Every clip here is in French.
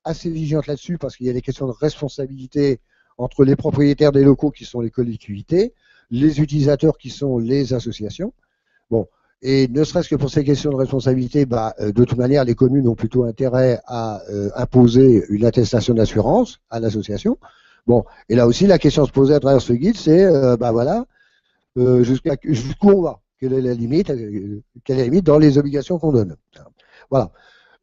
assez vigilante là-dessus parce qu'il y a des questions de responsabilité entre les propriétaires des locaux qui sont les collectivités, les utilisateurs qui sont les associations. Bon, et ne serait-ce que pour ces questions de responsabilité, de toute manière, les communes ont plutôt intérêt à imposer une attestation d'assurance à l'association. Bon, et là aussi, la question à se poser à travers ce guide, c'est, voilà, jusqu'où on va, quelle est la limite dans les obligations qu'on donne. Voilà.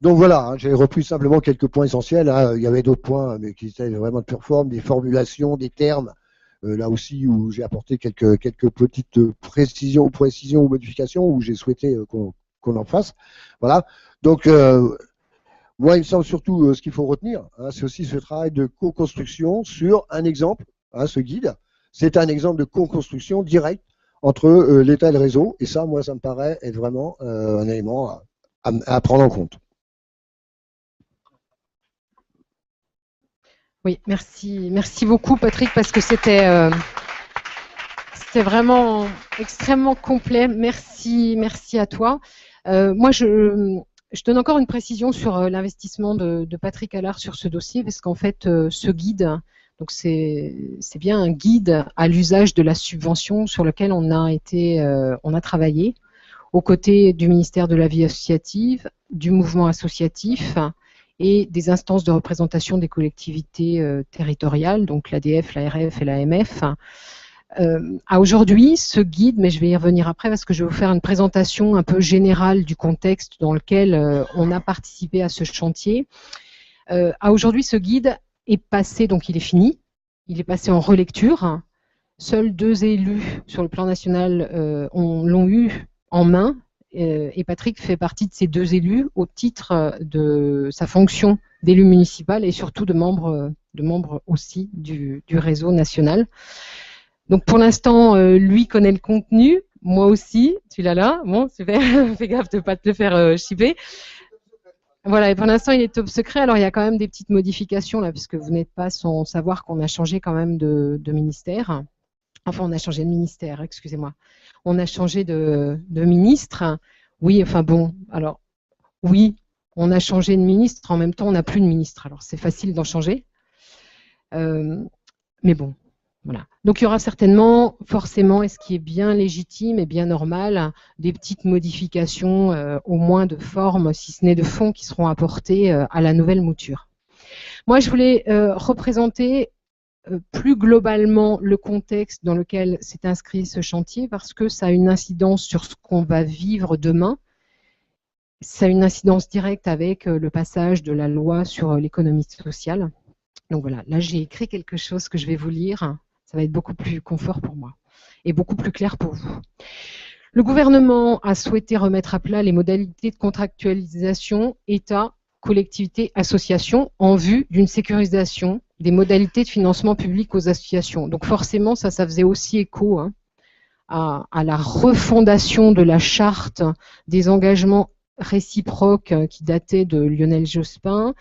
Donc voilà, hein, j'ai repris simplement quelques points essentiels. Hein. Il y avait d'autres points, mais qui étaient vraiment de pure forme, des formulations, des termes. Là aussi, où j'ai apporté quelques petites précisions ou modifications, où j'ai souhaité qu'on en fasse. Voilà. Donc, moi, il me semble surtout ce qu'il faut retenir, hein, c'est aussi ce travail de co-construction sur un exemple, hein, ce guide. C'est un exemple de co-construction directe entre l'État et le réseau. Et ça, moi, ça me paraît être vraiment un élément à prendre en compte. Oui, merci beaucoup Patrick, parce que c'était vraiment extrêmement complet. Merci à toi. Moi, je donne encore une précision sur l'investissement de Patrick Allard sur ce dossier, parce qu'en fait, ce guide, donc c'est bien un guide à l'usage de la subvention sur lequel on a travaillé aux côtés du ministère de la Vie associative, du mouvement associatif et des instances de représentation des collectivités territoriales, donc l'ADF, l'ARF et l'AMF. À aujourd'hui, ce guide, mais je vais y revenir après parce que je vais vous faire une présentation un peu générale du contexte dans lequel on a participé à ce chantier. À aujourd'hui, ce guide est passé, donc il est fini, il est passé en relecture. Seuls 2 élus sur le plan national l'ont eu en main, et Patrick fait partie de ces 2 élus au titre de sa fonction d'élu municipal et surtout de membre aussi du réseau national. Donc pour l'instant, lui connaît le contenu, moi aussi, tu l'as là, bon super, fais gaffe de ne pas te le faire chipper. Voilà, et pour l'instant il est top secret, alors il y a quand même des petites modifications là, puisque vous n'êtes pas sans savoir qu'on a changé quand même de ministère. Enfin, on a changé de ministère, excusez-moi. On a changé de ministre. Oui, enfin bon, alors, oui, on a changé de ministre. En même temps, on n'a plus de ministre. Alors, c'est facile d'en changer. Mais bon, voilà. Donc, il y aura certainement, forcément, et ce qui est bien légitime et bien normal, des petites modifications, au moins de forme, si ce n'est de fond, qui seront apportées à la nouvelle mouture. Moi, je voulais représenter plus globalement le contexte dans lequel s'est inscrit ce chantier, parce que ça a une incidence sur ce qu'on va vivre demain. Ça a une incidence directe avec le passage de la loi sur l'économie sociale. Donc voilà, là j'ai écrit quelque chose que je vais vous lire. Ça va être beaucoup plus confort pour moi et beaucoup plus clair pour vous. Le gouvernement a souhaité remettre à plat les modalités de contractualisation État, collectivités, associations en vue d'une sécurisation des modalités de financement public aux associations. Donc forcément, ça faisait aussi écho à la refondation de la charte des engagements réciproques qui datait de Lionel Jospin,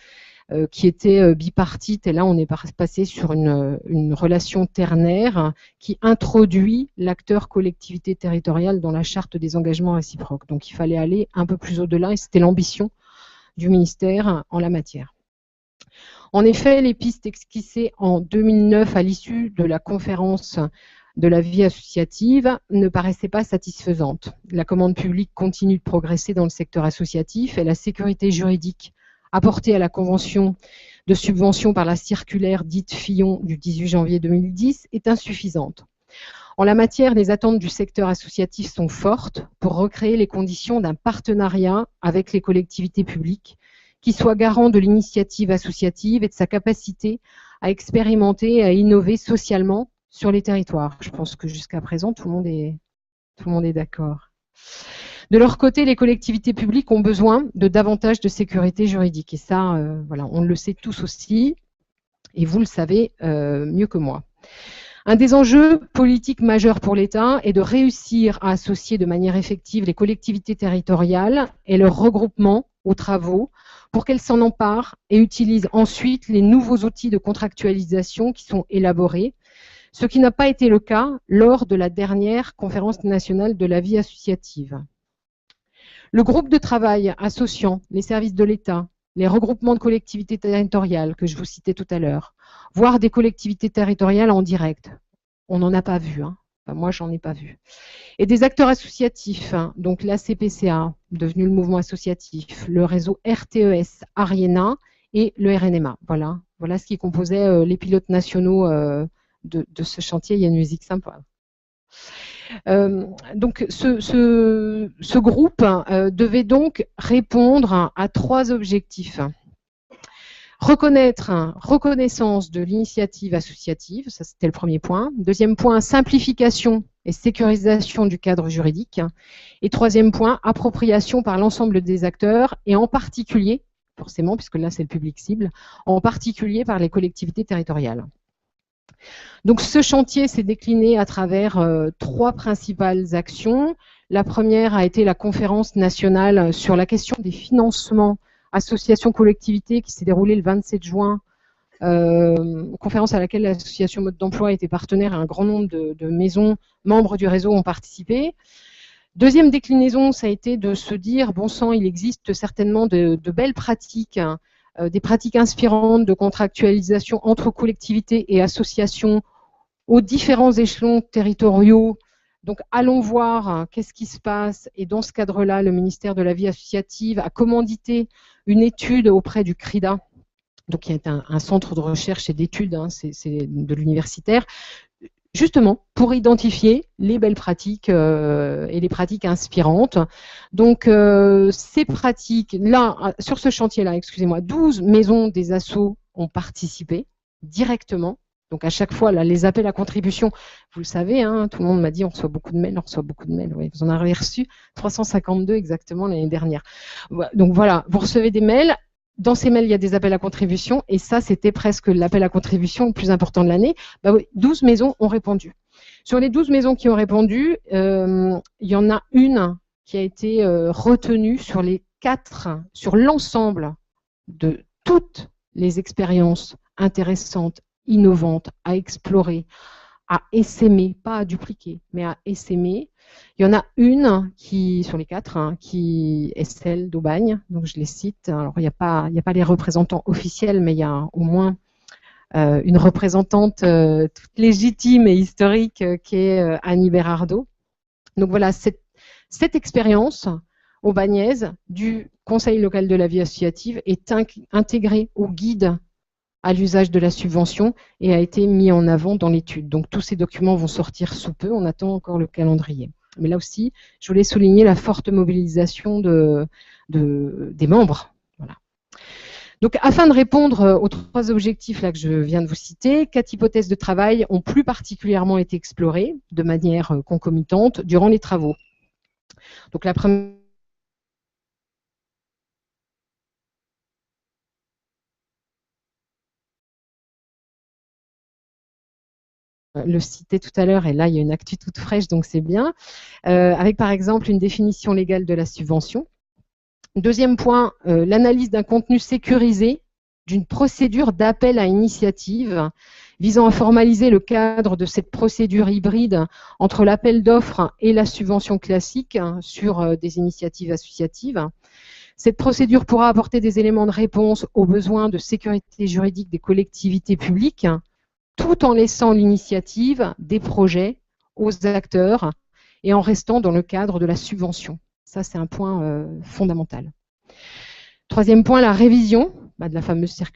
qui était bipartite, et là on est passé sur une relation ternaire qui introduit l'acteur collectivité territoriale dans la charte des engagements réciproques. Donc il fallait aller un peu plus au-delà, et c'était l'ambition du ministère en la matière. En effet, les pistes esquissées en 2009 à l'issue de la conférence de la vie associative ne paraissaient pas satisfaisantes. La commande publique continue de progresser dans le secteur associatif et la sécurité juridique apportée à la convention de subvention par la circulaire dite Fillon du 18 janvier 2010 est insuffisante. En la matière, les attentes du secteur associatif sont fortes pour recréer les conditions d'un partenariat avec les collectivités publiques qui soit garant de l'initiative associative et de sa capacité à expérimenter et à innover socialement sur les territoires. Je pense que jusqu'à présent, tout le monde est d'accord. De leur côté, les collectivités publiques ont besoin de davantage de sécurité juridique. Et ça, voilà, on le sait tous aussi, et vous le savez mieux que moi. Un des enjeux politiques majeurs pour l'État est de réussir à associer de manière effective les collectivités territoriales et leur regroupement aux travaux pour qu'elles s'en emparent et utilisent ensuite les nouveaux outils de contractualisation qui sont élaborés, ce qui n'a pas été le cas lors de la dernière conférence nationale de la vie associative. Le groupe de travail associant les services de l'État, les regroupements de collectivités territoriales que je vous citais tout à l'heure, voire des collectivités territoriales en direct. On n'en a pas vu, hein. Enfin, moi, j'en ai pas vu. Et des acteurs associatifs, hein, donc la CPCA, devenu le mouvement associatif, le réseau RTES, Ariena et le RNMA. Voilà ce qui composait les pilotes nationaux de ce chantier. Il y a une musique sympa. Donc ce groupe devait donc répondre à 3 objectifs. Reconnaissance de l'initiative associative, ça c'était le premier point. Deuxième point, simplification et sécurisation du cadre juridique. Et troisième point, appropriation par l'ensemble des acteurs et en particulier, forcément, puisque là c'est le public cible, en particulier par les collectivités territoriales. Donc ce chantier s'est décliné à travers 3 principales actions. La première a été la conférence nationale sur la question des financements associations collectivités qui s'est déroulée le 27 juin, conférence à laquelle l'association Mode d'Emploi était partenaire et un grand nombre de maisons membres du réseau ont participé. Deuxième déclinaison, ça a été de se dire, bon sang, il existe certainement de belles pratiques, hein, des pratiques inspirantes de contractualisation entre collectivités et associations aux différents échelons territoriaux. Donc, allons voir qu'est-ce qui se passe. Et dans ce cadre-là, le ministère de la Vie associative a commandité une étude auprès du CRIDA, donc qui est un centre de recherche et d'études, hein, c'est de l'universitaire, justement pour identifier les belles pratiques et les pratiques inspirantes. Donc, ces pratiques-là, sur ce chantier-là, excusez-moi, 12 maisons des assos ont participé directement. Donc à chaque fois, là, les appels à contribution, vous le savez, hein, tout le monde m'a dit on reçoit beaucoup de mails, on reçoit beaucoup de mails. Oui, vous en avez reçu 352 exactement l'année dernière. Donc voilà, vous recevez des mails. Dans ces mails, il y a des appels à contribution et ça, c'était presque l'appel à contribution le plus important de l'année. Bah oui, 12 maisons ont répondu. Sur les 12 maisons qui ont répondu, il y en a une qui a été retenue sur les 4, sur l'ensemble de toutes les expériences intéressantes, innovantes, à explorer, à essaimer, pas à dupliquer, mais à essaimer. Il y en a une qui, sur les 4, hein, qui est celle d'Aubagne, donc je les cite. Alors il n'y a pas les représentants officiels, mais il y a au moins une représentante toute légitime et historique qui est Annie Berardo. Donc voilà, cette expérience aubagnaise du Conseil local de la vie associative est intégrée au guide à l'usage de la subvention et a été mis en avant dans l'étude. Donc tous ces documents vont sortir sous peu, on attend encore le calendrier. Mais là aussi, je voulais souligner la forte mobilisation des membres. Voilà. Donc afin de répondre aux 3 objectifs là que je viens de vous citer, 4 hypothèses de travail ont plus particulièrement été explorées de manière concomitante durant les travaux. Donc la première le citais tout à l'heure, et là il y a une actu toute fraîche, donc c'est bien, avec par exemple une définition légale de la subvention. Deuxième point, l'analyse d'un contenu sécurisé, d'une procédure d'appel à initiative visant à formaliser le cadre de cette procédure hybride entre l'appel d'offres et la subvention classique sur des initiatives associatives. Cette procédure pourra apporter des éléments de réponse aux besoins de sécurité juridique des collectivités publiques, tout en laissant l'initiative des projets aux acteurs et en restant dans le cadre de la subvention. Ça, c'est un point fondamental. Troisième point, la révision de la fameuse